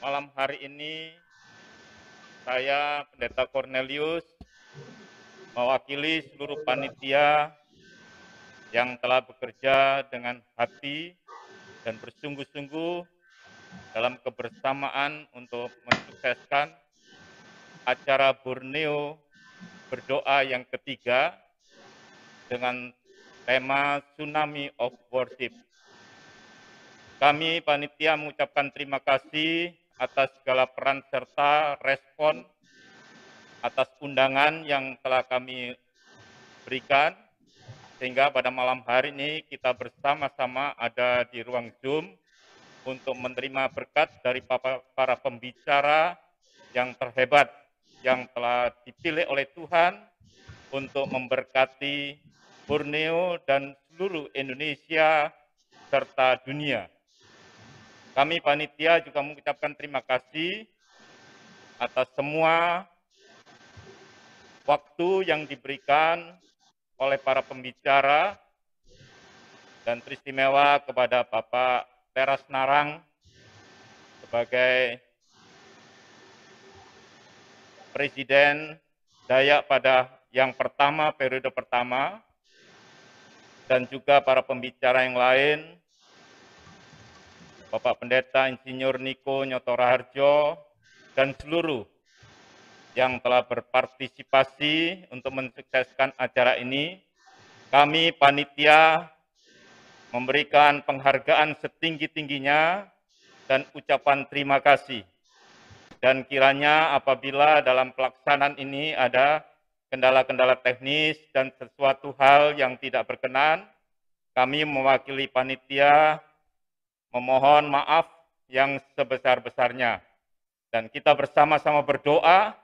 Malam hari ini saya Pendeta Cornelius mewakili seluruh panitia yang telah bekerja dengan hati dan bersungguh-sungguh dalam kebersamaan untuk mensukseskan acara Borneo berdoa yang ketiga dengan tema Tsunami of Worship. Kami panitia mengucapkan terima kasih atas segala peran serta respon atas undangan yang telah kami berikan, sehingga pada malam hari ini kita bersama-sama ada di ruang Zoom untuk menerima berkat dari para pembicara yang terhebat yang telah dipilih oleh Tuhan untuk memberkati Borneo dan seluruh Indonesia serta dunia. Kami panitia juga mengucapkan terima kasih atas semua waktu yang diberikan oleh para pembicara dan teristimewa kepada Bapak Teras Narang sebagai Presiden Dayak pada yang pertama, periode pertama, dan juga para pembicara yang lain, Bapak Pendeta Insinyur Niko Nyotoraharjo, dan seluruh yang telah berpartisipasi untuk mensukseskan acara ini. Kami panitia memberikan penghargaan setinggi-tingginya dan ucapan terima kasih. Dan kiranya apabila dalam pelaksanaan ini ada kendala-kendala teknis dan sesuatu hal yang tidak berkenan, kami mewakili panitia memohon maaf yang sebesar-besarnya. Dan kita bersama-sama berdoa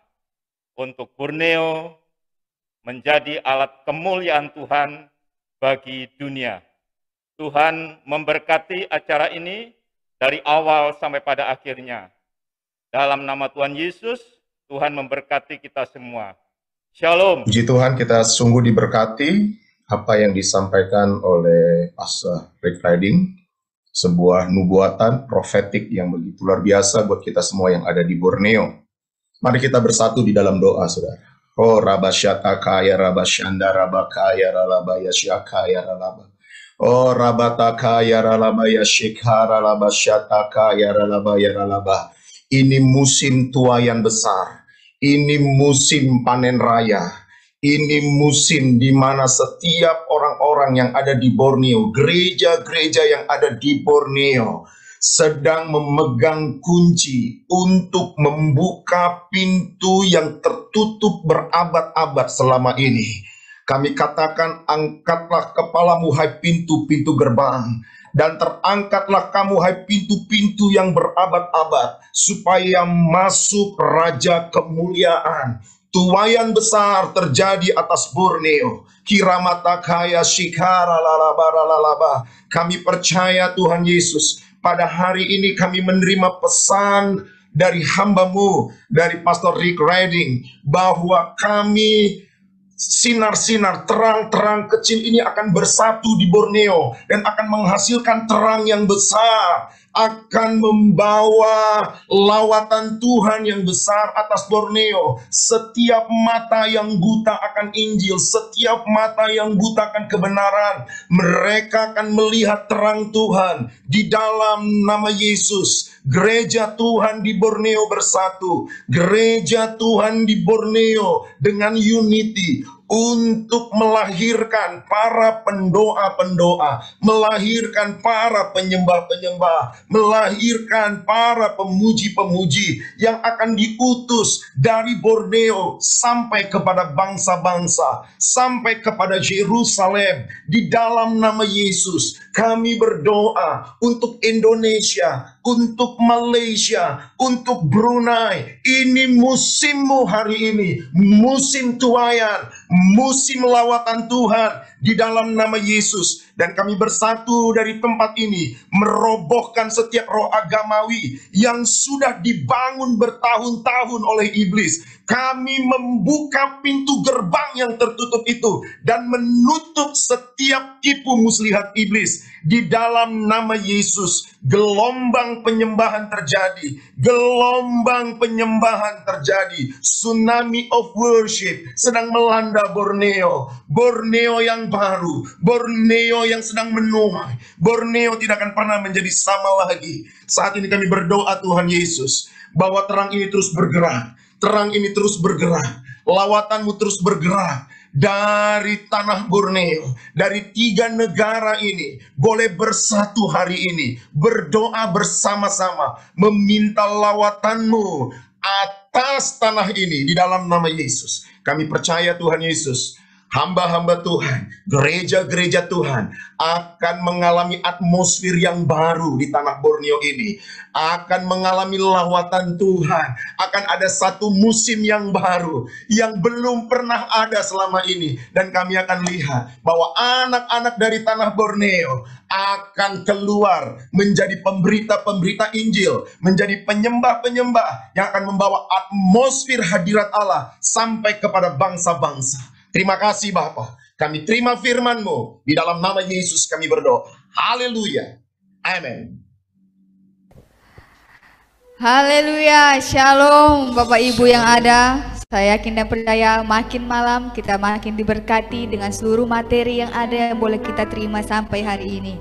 untuk Borneo menjadi alat kemuliaan Tuhan bagi dunia. Tuhan memberkati acara ini dari awal sampai pada akhirnya. Dalam nama Tuhan Yesus, Tuhan memberkati kita semua. Shalom. Puji Tuhan, kita sungguh diberkati apa yang disampaikan oleh Pastor Rick Riding. Sebuah nubuatan profetik yang begitu luar biasa buat kita semua yang ada di Borneo. Mari kita bersatu di dalam doa, saudara. Oh, Rabasyata Kaya Rabasyanda Rabakaya Ralabaya Syakaya Ralaba. Oh, Rabata Kaya Ralabaya Shikara Rabasyata Kaya Ralabaya Ralaba. Ini musim tuaian besar. Ini musim panen raya. Ini musim di mana setiap orang-orang yang ada di Borneo, gereja-gereja yang ada di Borneo, sedang memegang kunci untuk membuka pintu yang tertutup berabad-abad selama ini. Kami katakan, angkatlah kepalamu hai pintu-pintu gerbang, dan terangkatlah kamu hai pintu-pintu yang berabad-abad, supaya masuk Raja kemuliaan. Tuaian besar terjadi atas Borneo. Kiramata kaya shikara lalaba. Kami percaya Tuhan Yesus, pada hari ini kami menerima pesan dari hamba-Mu, dari Pastor Rick Riding, bahwa kami sinar-sinar terang-terang kecil ini akan bersatu di Borneo dan akan menghasilkan terang yang besar, akan membawa lawatan Tuhan yang besar atas Borneo. Setiap mata yang buta akan Injil, setiap mata yang buta akan kebenaran. Mereka akan melihat terang Tuhan di dalam nama Yesus. Gereja Tuhan di Borneo bersatu. Gereja Tuhan di Borneo dengan unity untuk melahirkan para pendoa-pendoa, melahirkan para penyembah-penyembah, melahirkan para pemuji-pemuji yang akan diutus dari Borneo sampai kepada bangsa-bangsa, sampai kepada Yerusalem. Di dalam nama Yesus, kami berdoa untuk Indonesia, untuk Malaysia, untuk Brunei. Ini musimmu hari ini, musim tuaian, musim lawatan Tuhan di dalam nama Yesus. Dan kami bersatu dari tempat ini merobohkan setiap roh agamawi yang sudah dibangun bertahun-tahun oleh iblis. Kami membuka pintu gerbang yang tertutup itu dan menutup setiap tipu muslihat iblis. Di dalam nama Yesus, gelombang penyembahan terjadi, gelombang penyembahan terjadi. Tsunami of worship sedang melanda Borneo. Borneo yang baru, Borneo yang sedang menuai. Borneo tidak akan pernah menjadi sama lagi. Saat ini kami berdoa Tuhan Yesus, bahwa terang ini terus bergerak, terang ini terus bergerak, lawatanmu terus bergerak. Dari tanah Borneo, dari 3 negara ini, boleh bersatu hari ini, berdoa bersama-sama, meminta lawatanmu atas tanah ini di dalam nama Yesus. Kami percaya Tuhan Yesus, hamba-hamba Tuhan, gereja-gereja Tuhan akan mengalami atmosfer yang baru di tanah Borneo ini. Akan mengalami lawatan Tuhan. Akan ada satu musim yang baru yang belum pernah ada selama ini. Dan kami akan lihat bahwa anak-anak dari tanah Borneo akan keluar menjadi pemberita-pemberita Injil, menjadi penyembah-penyembah yang akan membawa atmosfer hadirat Allah sampai kepada bangsa-bangsa. Terima kasih Bapa. Kami terima firman-Mu. Di dalam nama Yesus kami berdoa. Haleluya. Amin. Haleluya. Shalom Bapak Ibu yang ada. Saya yakin dan percaya makin malam kita makin diberkati dengan seluruh materi yang ada yang boleh kita terima sampai hari ini.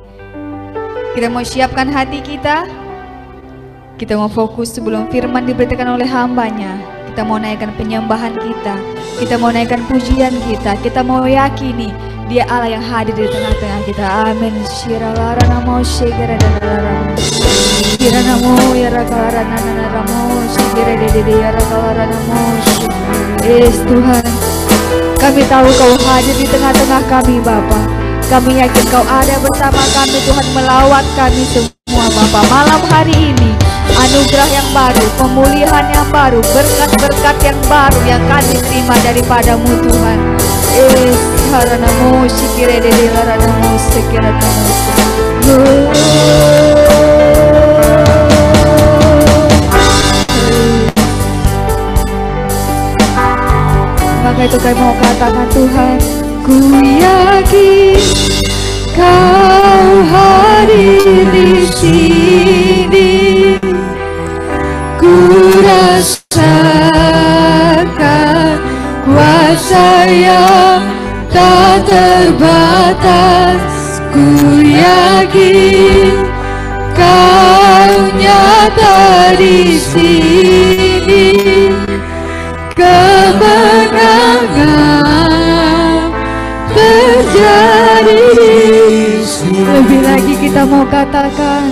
Kita mau siapkan hati kita. Kita mau fokus sebelum firman diberitakan oleh hambanya. Kita mau naikkan penyembahan kita. Kita mau naikkan pujian kita. Kita mau yakini Dia Allah yang hadir di tengah-tengah kita. Amin. Shiralaramo shigaradaramo. Shiranamo yarakalaranaranamo. Shigiradede yarakalaranamu. Yes Tuhan, kami tahu Kau hadir di tengah-tengah kami Bapa. Kami yakin Kau ada bersama kami Tuhan, melawat kami semua Bapa. Malam hari ini anugerah yang baru, pemulihan yang baru, berkat-berkat yang baru yang kami terima daripada-Mu Tuhan. Haranamu shikirede haranamu sekiranamu. Maka itu kami mau katakan Tuhan, ku yakin Kau hadir di sini. Ku rasakan kuasa yang tak terbatas. Ku yakin Kau nyata di sini. Kemenangan terjadi di sini. Lebih lagi kita mau katakan,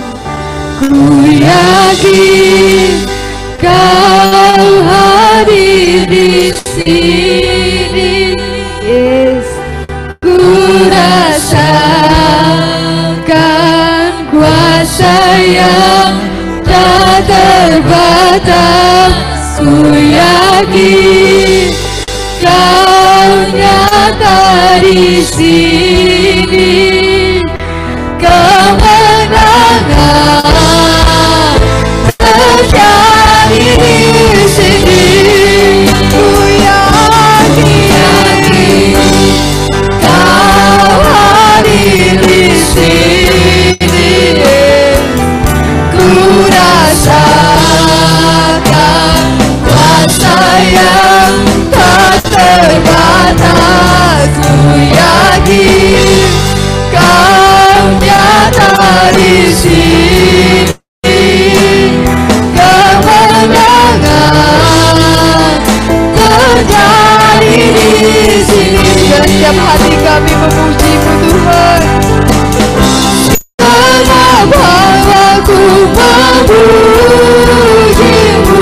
ku yakin Kau hadir di sini. Yes, ku rasakan kuasa yang tak terbatas. Ku yakin Kau nyata di sini. Kemenangan terjadi di sini. Ku yakin Kau hadir di sini. Ku rasakan kuasa yang tak terbatas. Ku yakin Kau nyata di sini. Kemenangan terjadi di sini. Setiap hati kami memuji-Mu Tuhan. Kenapa aku memuji-Mu?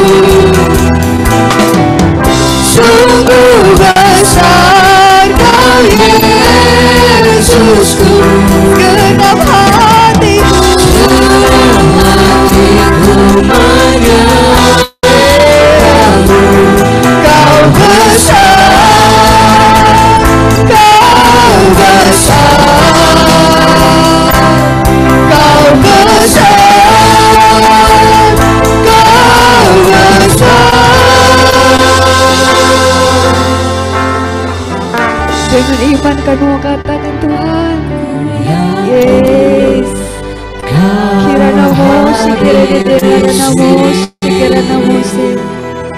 Sungguh besar Kau Yesusku. Genap hatiku menyembah-Mu. Kau besar, Kau besar. Dengan iman kami mau katakan Tuhan, yes. Kirana mosi, kirana mosi, kirana mosi,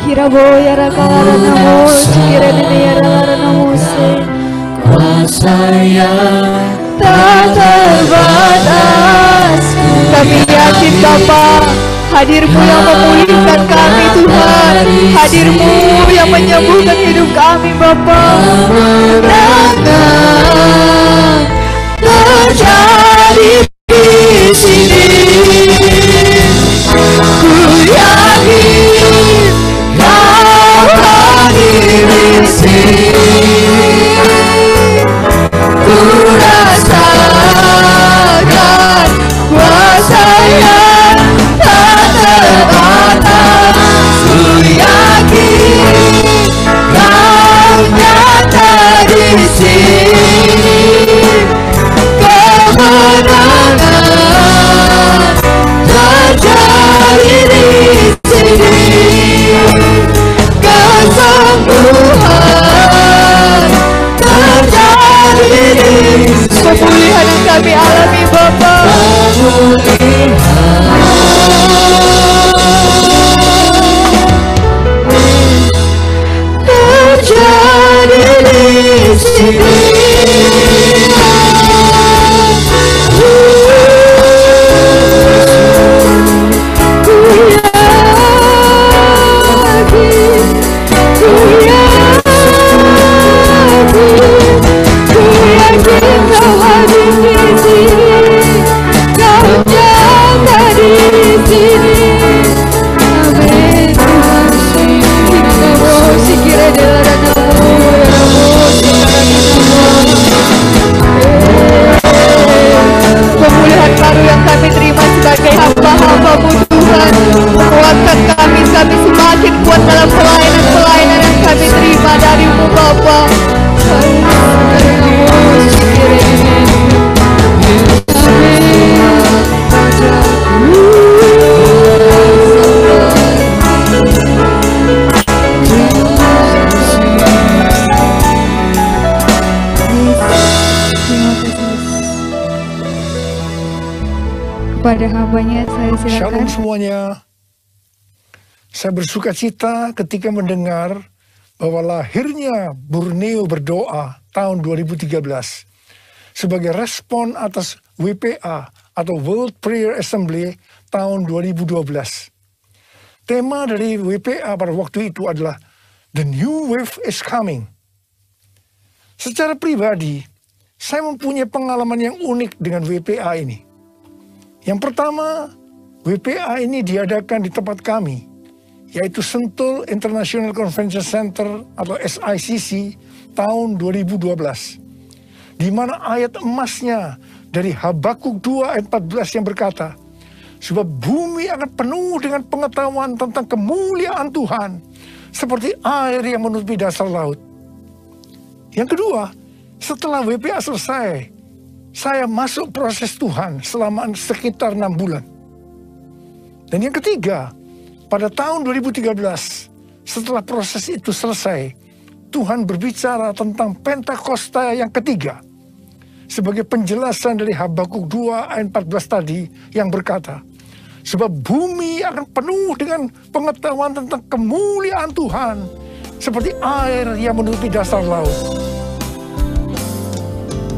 kiraboya rakarana mosi, kirana mosi. Kuasa yang tak terbatas. Kami yakin Bapa, hadir-Mu yang memulihkan kami Tuhan, hadir-Mu yang menyembuhkan hidup kami Bapa. Kemenangan terjadi di sini. Ku yakin Kau hadir di sini. Ku rasakan kuasa yang tak terbatas. Ku yakin Kau nyata di sini. Kemenangan terjadi di sini. Kesembuhan terjadi di sini. Pemulihan yang kami alami Bapa. Terjadi di sini. Pemulihan baru yang kami terima sebagai hamba-hamba-Mu Tuhan, menguatkan kami semakin kuat dalam pelayanan-pelayanan yang kami terima dari-Mu Bapa. Kepada hambanya saya silakan. Shalom semuanya. Saya bersuka cita ketika mendengar bahwa lahirnya Borneo Berdoa tahun 2013 sebagai respon atas WPA atau World Prayer Assembly tahun 2012. Tema dari WPA pada waktu itu adalah The New Wave is Coming. Secara pribadi, saya mempunyai pengalaman yang unik dengan WPA ini. Yang pertama, WPA ini diadakan di tempat kami, yaitu Sentul International Convention Center atau SICC tahun 2012. Di mana ayat emasnya dari Habakuk 2 ayat 14 yang berkata, sebab bumi akan penuh dengan pengetahuan tentang kemuliaan Tuhan, seperti air yang menutupi dasar laut. Yang kedua, setelah WPA selesai, saya masuk proses Tuhan selama sekitar 6 bulan. Dan yang ketiga, pada tahun 2013, setelah proses itu selesai, Tuhan berbicara tentang Pentakosta yang ketiga. Sebagai penjelasan dari Habakuk 2 ayat 14 tadi yang berkata, sebab bumi akan penuh dengan pengetahuan tentang kemuliaan Tuhan, seperti air yang menutupi dasar laut.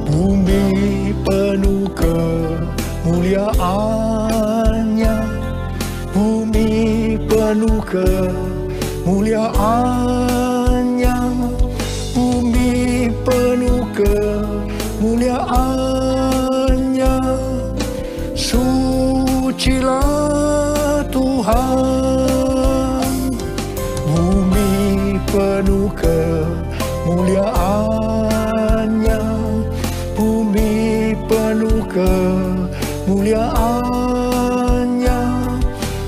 Bumi penuh kemuliaannya, bumi penuh kemuliaannya, bumi penuh kemuliaannya. Sucilah Tuhan, bumi penuh kemuliaannya, bumi penuh kemuliaannya,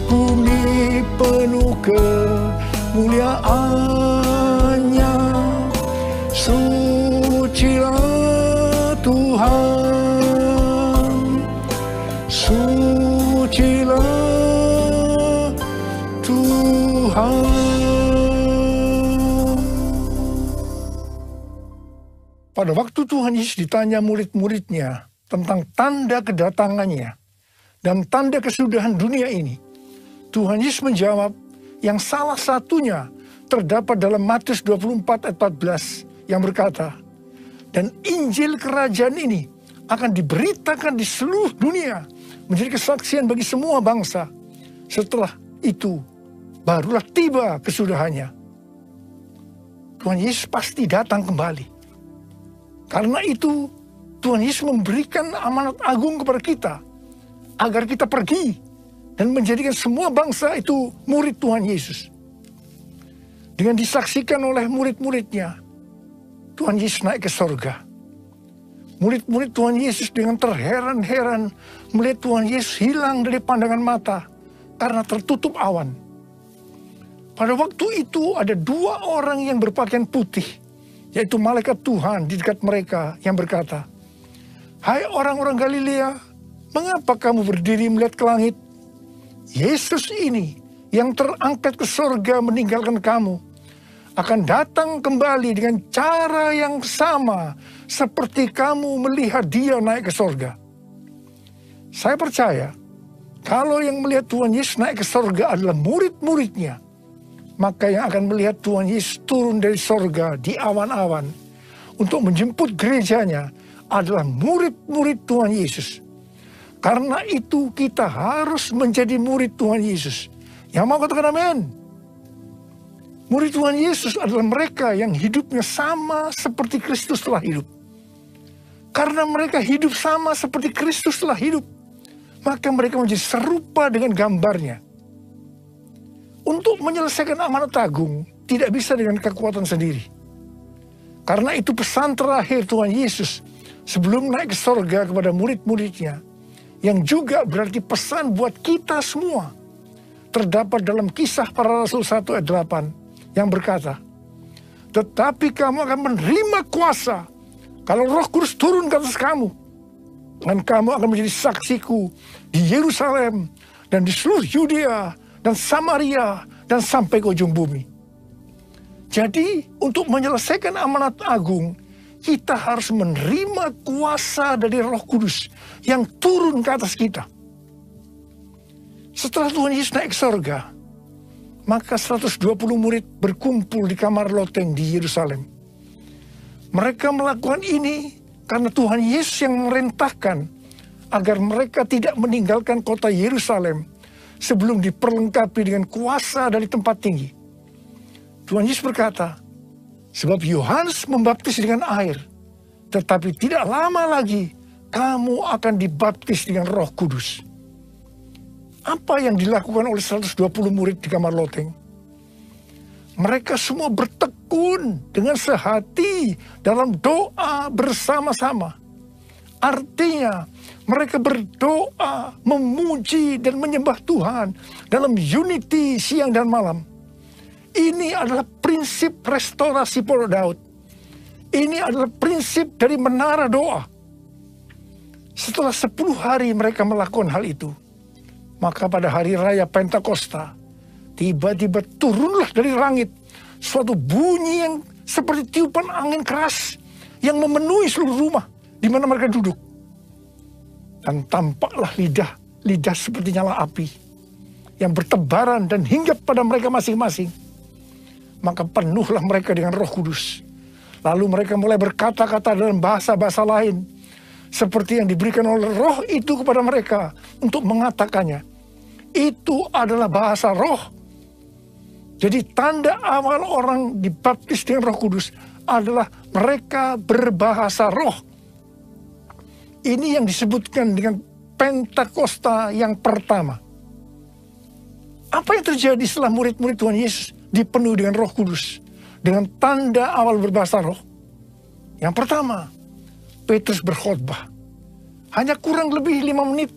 bumi penuh kemuliaannya. Sucilah Tuhan, sucilah Tuhan. pada waktu Tuhan Yesus ditanya murid-muridnya tentang tanda kedatangannya dan tanda kesudahan dunia ini, Tuhan Yesus menjawab yang salah satunya terdapat dalam Matius 24 ayat 14 yang berkata, dan Injil kerajaan ini akan diberitakan di seluruh dunia menjadi kesaksian bagi semua bangsa. Setelah itu barulah tiba kesudahannya. Tuhan Yesus pasti datang kembali. Karena itu Tuhan Yesus memberikan amanat agung kepada kita agar kita pergi dan menjadikan semua bangsa itu murid Tuhan Yesus. Dengan disaksikan oleh murid-muridnya, Tuhan Yesus naik ke sorga. Murid-murid Tuhan Yesus dengan terheran-heran melihat Tuhan Yesus hilang dari pandangan mata karena tertutup awan. Pada waktu itu ada dua orang yang berpakaian putih, yaitu malaikat Tuhan di dekat mereka yang berkata, "Hai orang-orang Galilea, mengapa kamu berdiri melihat ke langit? Yesus ini yang terangkat ke sorga meninggalkan kamu, akan datang kembali dengan cara yang sama seperti kamu melihat dia naik ke sorga." Saya percaya, kalau yang melihat Tuhan Yesus naik ke sorga adalah murid-muridnya, maka yang akan melihat Tuhan Yesus turun dari sorga di awan-awan untuk menjemput gerejanya adalah murid-murid Tuhan Yesus. Karena itu kita harus menjadi murid Tuhan Yesus. Yang mau katakan amin? Murid Tuhan Yesus adalah mereka yang hidupnya sama seperti Kristus telah hidup. Karena mereka hidup sama seperti Kristus telah hidup, maka mereka menjadi serupa dengan gambarnya. Untuk menyelesaikan amanat agung tidak bisa dengan kekuatan sendiri. Karena itu pesan terakhir Tuhan Yesus sebelum naik ke sorga kepada murid-muridnya, yang juga berarti pesan buat kita semua, terdapat dalam Kisah Para Rasul 1 ayat 8 yang berkata, "Tetapi kamu akan menerima kuasa kalau Roh Kudus turun ke atas kamu, dan kamu akan menjadi saksiku di Yerusalem dan di seluruh Yudea dan Samaria dan sampai ke ujung bumi." Jadi untuk menyelesaikan amanat agung, kita harus menerima kuasa dari Roh Kudus yang turun ke atas kita. Setelah Tuhan Yesus naik ke sorga, maka 120 murid berkumpul di kamar loteng di Yerusalem. Mereka melakukan ini karena Tuhan Yesus yang memerintahkan agar mereka tidak meninggalkan kota Yerusalem sebelum diperlengkapi dengan kuasa dari tempat tinggi. Tuhan Yesus berkata, "Sebab Yohanes membaptis dengan air, tetapi tidak lama lagi kamu akan dibaptis dengan Roh Kudus." Apa yang dilakukan oleh 120 murid di kamar loteng? Mereka semua bertekun dengan sehati dalam doa bersama-sama. Artinya mereka berdoa, memuji dan menyembah Tuhan dalam unity siang dan malam. Ini adalah prinsip restorasi Pondok Daud. Ini adalah prinsip dari menara doa. Setelah 10 hari mereka melakukan hal itu, maka pada hari raya Pentakosta, tiba-tiba turunlah dari langit suatu bunyi yang seperti tiupan angin keras yang memenuhi seluruh rumah di mana mereka duduk. Dan tampaklah lidah seperti nyala api yang bertebaran dan hinggap pada mereka masing-masing. Maka penuhlah mereka dengan Roh Kudus. Lalu mereka mulai berkata-kata dalam bahasa-bahasa lain, seperti yang diberikan oleh Roh itu kepada mereka untuk mengatakannya. Itu adalah bahasa Roh. Jadi tanda awal orang dibaptis dengan Roh Kudus adalah mereka berbahasa Roh. Ini yang disebutkan dengan Pentakosta yang pertama. Apa yang terjadi setelah murid-murid Tuhan Yesus dipenuhi dengan Roh Kudus, dengan tanda awal berbahasa Roh? Yang pertama, Petrus berkhotbah. Hanya kurang lebih 5 menit.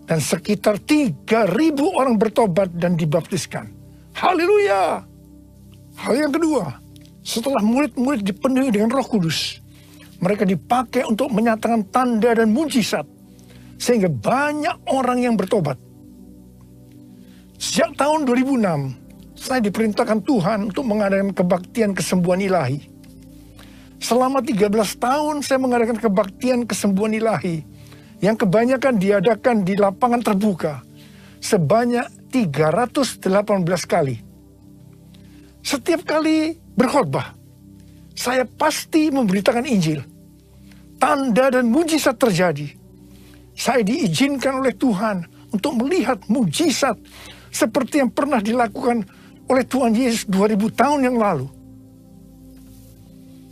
Dan sekitar 3.000 orang bertobat dan dibaptiskan. Haleluya! Hal yang kedua, setelah murid-murid dipenuhi dengan Roh Kudus, mereka dipakai untuk menyatakan tanda dan mujizat, sehingga banyak orang yang bertobat. Sejak tahun 2006, saya diperintahkan Tuhan untuk mengadakan kebaktian kesembuhan ilahi. Selama 13 tahun saya mengadakan kebaktian kesembuhan ilahi yang kebanyakan diadakan di lapangan terbuka sebanyak 318 kali. Setiap kali berkhotbah, saya pasti memberitakan Injil. Tanda dan mujizat terjadi. Saya diizinkan oleh Tuhan untuk melihat mujizat seperti yang pernah dilakukan oleh Tuhan Yesus 2000 tahun yang lalu.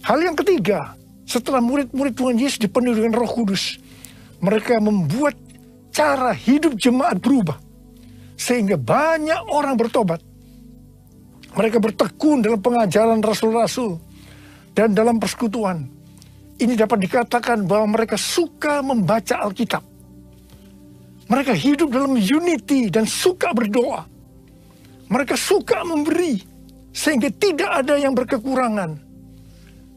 Hal yang ketiga, setelah murid-murid Tuhan Yesus dipenuhi dengan Roh Kudus, mereka membuat cara hidup jemaat berubah, sehingga banyak orang bertobat. Mereka bertekun dalam pengajaran rasul-rasul dan dalam persekutuan. Ini dapat dikatakan bahwa mereka suka membaca Alkitab. Mereka hidup dalam unity dan suka berdoa. Mereka suka memberi, sehingga tidak ada yang berkekurangan.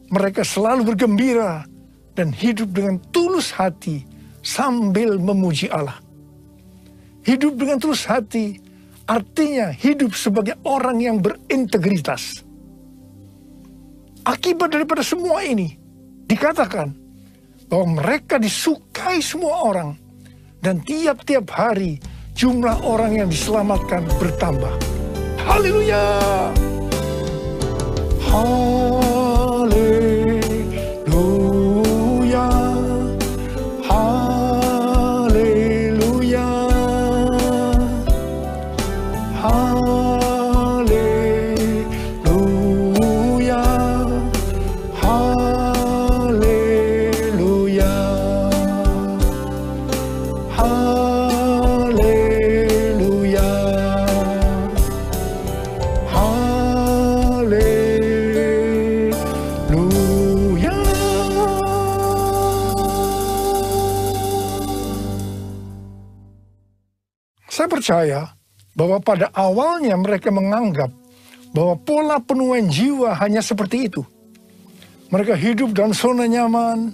Mereka selalu bergembira dan hidup dengan tulus hati sambil memuji Allah. Hidup dengan tulus hati artinya hidup sebagai orang yang berintegritas. Akibat daripada semua ini, dikatakan bahwa mereka disukai semua orang dan tiap-tiap hari jumlah orang yang diselamatkan bertambah. Haleluya! Haleluya, haleluya, haleluya, haleluya, haleluya, haleluya. Saya percaya bahwa pada awalnya mereka menganggap bahwa pola penuaian jiwa hanya seperti itu. Mereka hidup dalam zona nyaman,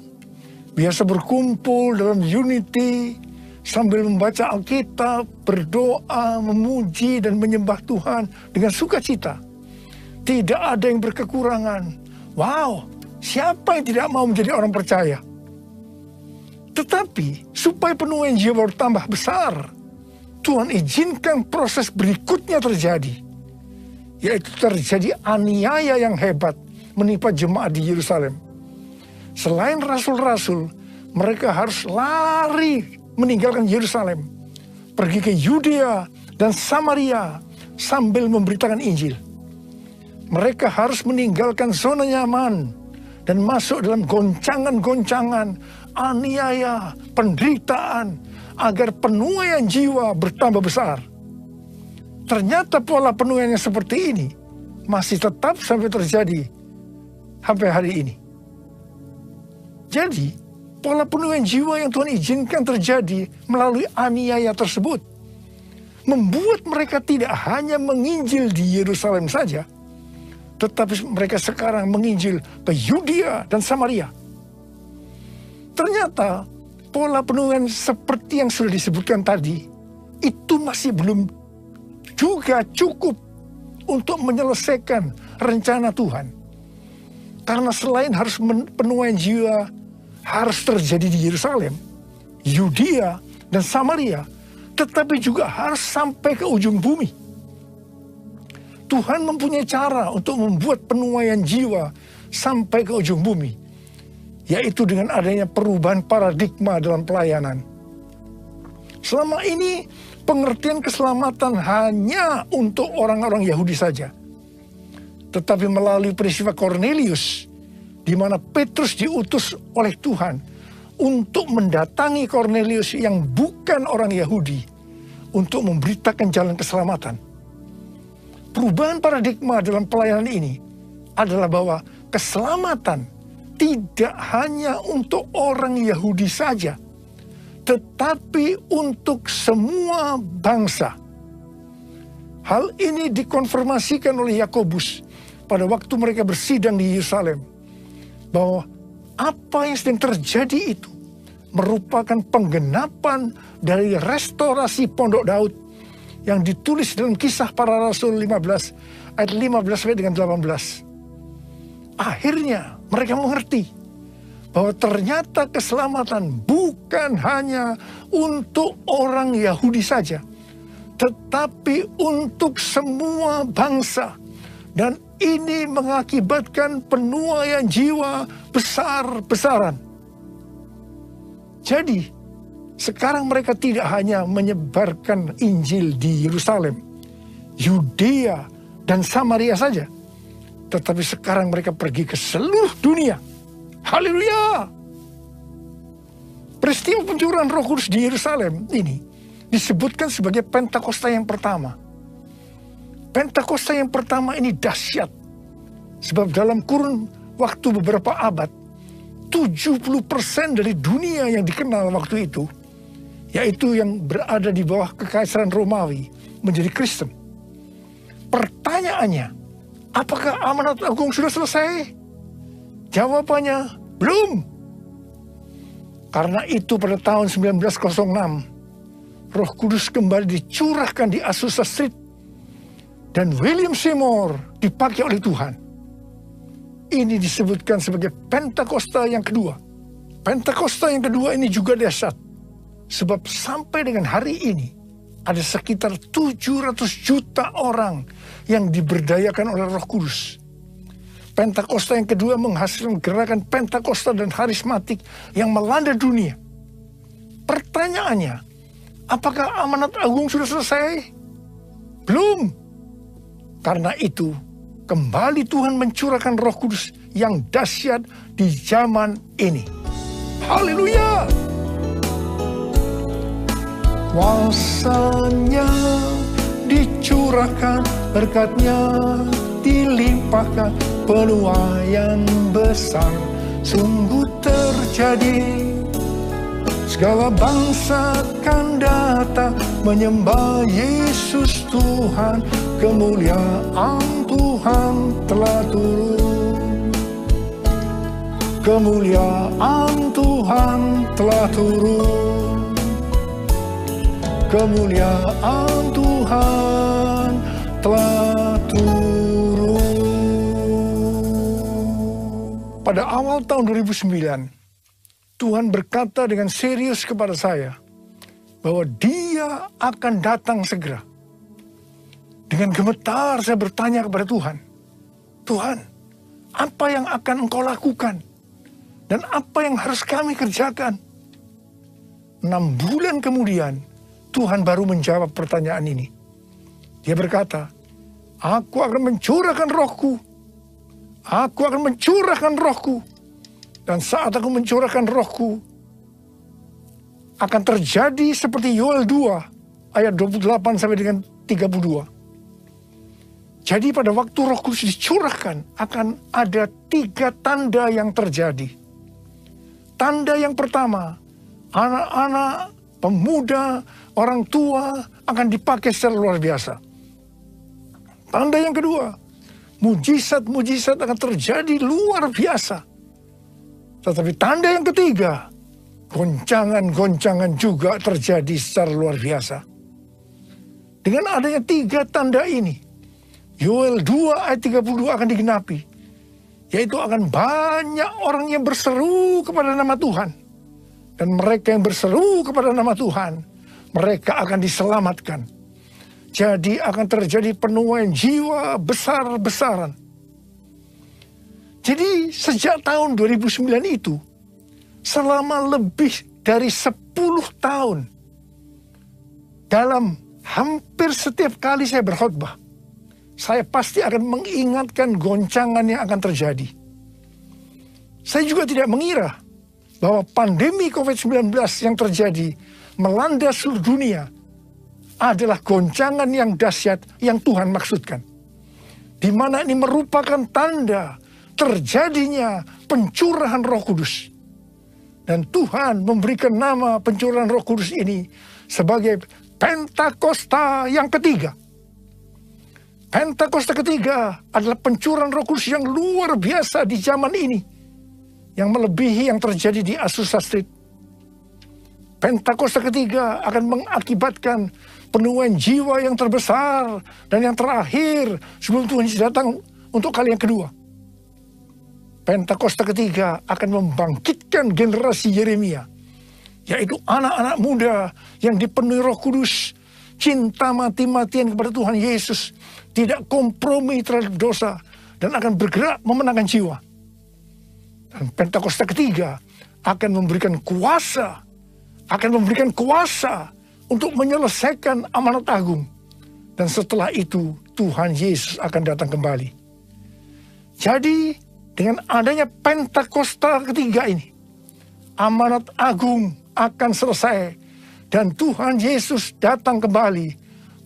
biasa berkumpul dalam unity, sambil membaca Alkitab, berdoa, memuji dan menyembah Tuhan dengan sukacita. Tidak ada yang berkekurangan. Wow, siapa yang tidak mau menjadi orang percaya? Tetapi supaya penuaian jiwa bertambah besar, Tuhan izinkan proses berikutnya terjadi, yaitu terjadi aniaya yang hebat menimpa jemaat di Yerusalem. Selain rasul-rasul, mereka harus lari meninggalkan Yerusalem, pergi ke Yudea dan Samaria sambil memberitakan Injil. Mereka harus meninggalkan zona nyaman dan masuk dalam goncangan-goncangan, aniaya, penderitaan, agar penuaian jiwa bertambah besar. Ternyata pola penuaian yang seperti ini masih tetap sampai terjadi sampai hari ini. Jadi, pola penuaian jiwa yang Tuhan izinkan terjadi melalui aniaya tersebut membuat mereka tidak hanya menginjil di Yerusalem saja, tetapi mereka sekarang menginjil ke Yudea dan Samaria. Ternyata pola penuaian seperti yang sudah disebutkan tadi itu masih belum juga cukup untuk menyelesaikan rencana Tuhan. Karena selain harus penuaian jiwa harus terjadi di Yerusalem, Yudea dan Samaria, tetapi juga harus sampai ke ujung bumi. Tuhan mempunyai cara untuk membuat penuaian jiwa sampai ke ujung bumi, yaitu dengan adanya perubahan paradigma dalam pelayanan. Selama ini pengertian keselamatan hanya untuk orang-orang Yahudi saja. Tetapi melalui peristiwa Kornelius, di mana Petrus diutus oleh Tuhan untuk mendatangi Kornelius yang bukan orang Yahudi untuk memberitakan jalan keselamatan. Perubahan paradigma dalam pelayanan ini adalah bahwa keselamatan tidak hanya untuk orang Yahudi saja, tetapi untuk semua bangsa. Hal ini dikonfirmasikan oleh Yakobus pada waktu mereka bersidang di Yerusalem, bahwa apa yang sedang terjadi itu merupakan penggenapan dari restorasi Pondok Daud yang ditulis dalam Kisah Para Rasul 15 ayat 15 sampai dengan 18. akhirnya mereka mengerti bahwa ternyata keselamatan bukan hanya untuk orang Yahudi saja, tetapi untuk semua bangsa. Dan ini mengakibatkan penuaian jiwa besar-besaran. Jadi, sekarang mereka tidak hanya menyebarkan Injil di Yerusalem, Yudea, dan Samaria saja, tetapi sekarang mereka pergi ke seluruh dunia. Haleluya! Peristiwa pencurahan Roh Kudus di Yerusalem ini disebutkan sebagai Pentakosta yang pertama. Pentakosta yang pertama ini dahsyat, sebab dalam kurun waktu beberapa abad, 70% dari dunia yang dikenal waktu itu, yaitu yang berada di bawah kekaisaran Romawi, menjadi Kristen. Pertanyaannya, apakah amanat agung sudah selesai? Jawabannya, belum. Karena itu pada tahun 1906, Roh Kudus kembali dicurahkan di Azusa Street, dan William Seymour dipakai oleh Tuhan. Ini disebutkan sebagai Pentakosta yang kedua. Pentakosta yang kedua ini juga dahsyat, sebab sampai dengan hari ini ada sekitar 700 juta orang yang diberdayakan oleh Roh Kudus. Pentakosta yang kedua menghasilkan gerakan Pentakosta dan Harismatik yang melanda dunia. Pertanyaannya, apakah amanat agung sudah selesai? Belum. Karena itu, kembali Tuhan mencurahkan Roh Kudus yang dahsyat di zaman ini. Haleluya! Kuasanya dicurahkan, berkatnya dilimpahkan, penuaian besar sungguh terjadi. Segala bangsa akan datang menyembah Yesus Tuhan, kemuliaan Tuhan telah turun. Kemuliaan Tuhan telah turun. Kemuliaan Tuhan telah turun. Pada awal tahun 2009, Tuhan berkata dengan serius kepada saya bahwa Dia akan datang segera. Dengan gemetar saya bertanya kepada Tuhan, Tuhan, apa yang akan Engkau lakukan? Dan apa yang harus kami kerjakan? 6 bulan kemudian, Tuhan baru menjawab pertanyaan ini. Dia berkata, aku akan mencurahkan Rohku. Aku akan mencurahkan Rohku. Dan saat aku mencurahkan Rohku, akan terjadi seperti Yoel 2 ayat 28 sampai dengan 32. Jadi pada waktu Roh Kudus dicurahkan, akan ada 3 tanda yang terjadi. Tanda yang pertama, anak-anak, pemuda, orang tua akan dipakai secara luar biasa. Tanda yang kedua, mujizat-mujizat akan terjadi luar biasa. Tetapi tanda yang ketiga, goncangan-goncangan juga terjadi secara luar biasa. Dengan adanya 3 tanda ini, Yoel 2 ayat 32 akan digenapi. Yaitu akan banyak orang yang berseru kepada nama Tuhan. Dan mereka yang berseru kepada nama Tuhan, mereka akan diselamatkan. Jadi akan terjadi penuaian jiwa besar-besaran. Jadi sejak tahun 2009 itu, selama lebih dari 10 tahun, dalam hampir setiap kali saya berkhotbah, saya pasti akan mengingatkan goncangan yang akan terjadi. Saya juga tidak mengira bahwa pandemi COVID-19 yang terjadi melanda seluruh dunia adalah goncangan yang dahsyat yang Tuhan maksudkan. Di mana ini merupakan tanda terjadinya pencurahan Roh Kudus. Dan Tuhan memberikan nama pencurahan Roh Kudus ini sebagai Pentakosta yang ketiga. Pentakosta ketiga adalah pencurahan Roh Kudus yang luar biasa di zaman ini, yang melebihi yang terjadi di Azusa Street. Pentakosta ketiga akan mengakibatkan penuaian jiwa yang terbesar dan yang terakhir sebelum Tuhan Yesus datang untuk kali yang kedua. Pentakosta ketiga akan membangkitkan generasi Yeremia, yaitu anak-anak muda yang dipenuhi Roh Kudus, cinta mati-matian kepada Tuhan Yesus, tidak kompromi terhadap dosa, dan akan bergerak memenangkan jiwa. Dan Pentakosta ketiga akan memberikan kuasa, untuk menyelesaikan amanat agung. Dan setelah itu Tuhan Yesus akan datang kembali. Jadi dengan adanya Pentakosta ketiga ini, amanat agung akan selesai dan Tuhan Yesus datang kembali.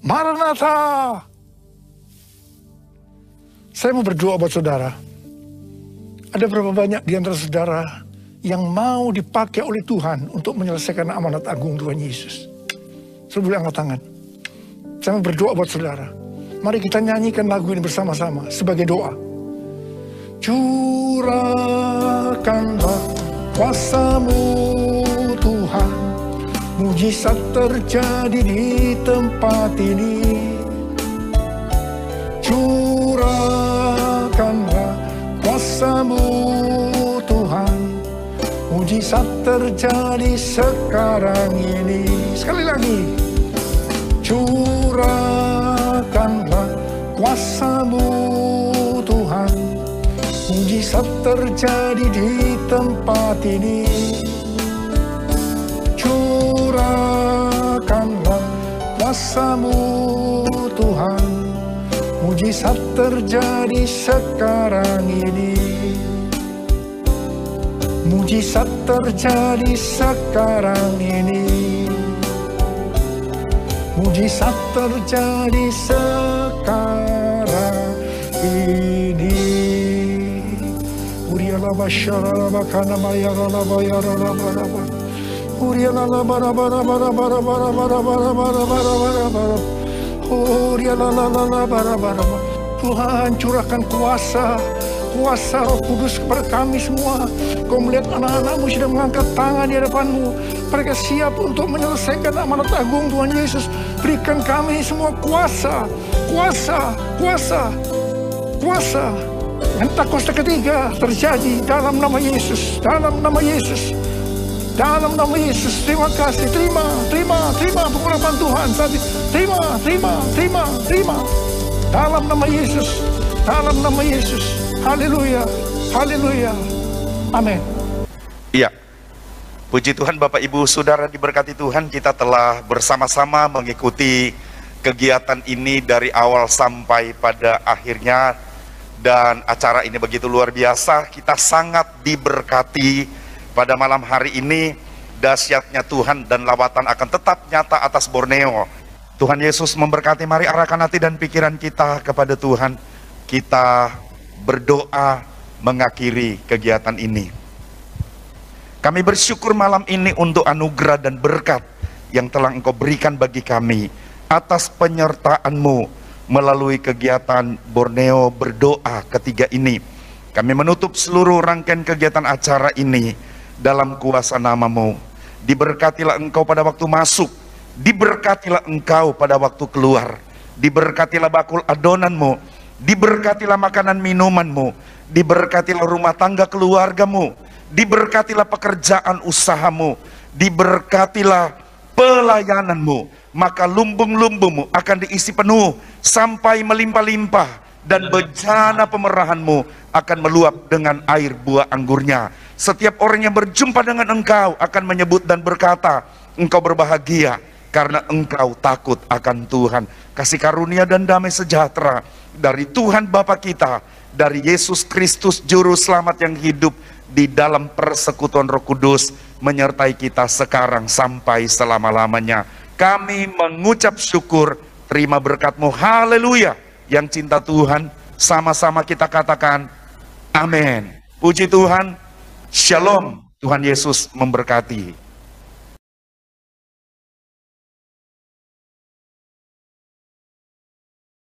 Maranatha. Saya mau berdoa buat saudara. Ada berapa banyak di antara saudara yang mau dipakai oleh Tuhan untuk menyelesaikan amanat agung Tuhan Yesus? Saudara boleh angkat tangan. Saya mau berdoa buat saudara. Mari kita nyanyikan lagu ini bersama-sama sebagai doa. Curahkanlah kuasa-Mu Tuhan, mujizat terjadi di tempat ini. Curahkanlah kuasa-Mu Tuhan, mujizat terjadi sekarang ini. Sekali lagi. Curahkanlah kuasa-Mu Tuhan, mujizat terjadi di tempat ini. Curahkanlah kuasa-Mu Tuhan, mujizat terjadi sekarang ini. Mujizat terjadi sekarang ini. Mujizat terjadi sekarang ini. Uriala basyara bakana mayara bayara baraba. Uriala bara bara bara bara bara bara bara bara bara bara. Uriala bara bara. Tuhan curahkan kuasa Roh Kudus kepada kami semua. Kau melihat anak-anak-Mu sudah mengangkat tangan di hadapan-Mu. Mereka siap untuk menyelesaikan amanat agung Tuhan Yesus. Berikan kami semua kuasa. Pentakosta ketiga terjadi dalam nama Yesus. Dalam nama Yesus. Terima kasih. Terima pengurapan Tuhan. Terima. Dalam nama Yesus. Haleluya. Amin. Iya. Puji Tuhan Bapak Ibu Saudara diberkati Tuhan, kita telah bersama-sama mengikuti kegiatan ini dari awal sampai pada akhirnya. Dan acara ini begitu luar biasa, kita sangat diberkati pada malam hari ini. Dahsyatnya Tuhan dan lawatan akan tetap nyata atas Borneo. Tuhan Yesus memberkati, mari arahkan hati dan pikiran kita kepada Tuhan. Kita berdoa mengakhiri kegiatan ini. Kami bersyukur malam ini untuk anugerah dan berkat yang telah Engkau berikan bagi kami atas penyertaan-Mu melalui kegiatan Borneo berdoa ketiga ini. Kami menutup seluruh rangkaian kegiatan acara ini dalam kuasa nama-Mu. Diberkatilah Engkau pada waktu masuk, diberkatilah Engkau pada waktu keluar, diberkatilah bakul adonan-Mu, diberkatilah makanan minuman-Mu, diberkatilah rumah tangga keluarga-Mu, diberkatilah pekerjaan usaha-Mu, diberkatilah pelayanan-Mu. Maka lumbung-lumbung-Mu akan diisi penuh sampai melimpah-limpah, dan bejana pemerahan-Mu akan meluap dengan air buah anggurnya. Setiap orang yang berjumpa dengan Engkau akan menyebut dan berkata, Engkau berbahagia karena engkau takut akan Tuhan. Kasih karunia dan damai sejahtera dari Tuhan Bapa kita, dari Yesus Kristus Juru Selamat yang hidup di dalam persekutuan Roh Kudus, menyertai kita sekarang sampai selama-lamanya. Kami mengucap syukur, terima berkat-Mu, haleluya. Yang cinta Tuhan, sama-sama kita katakan, amin. Puji Tuhan, shalom. Tuhan Yesus memberkati.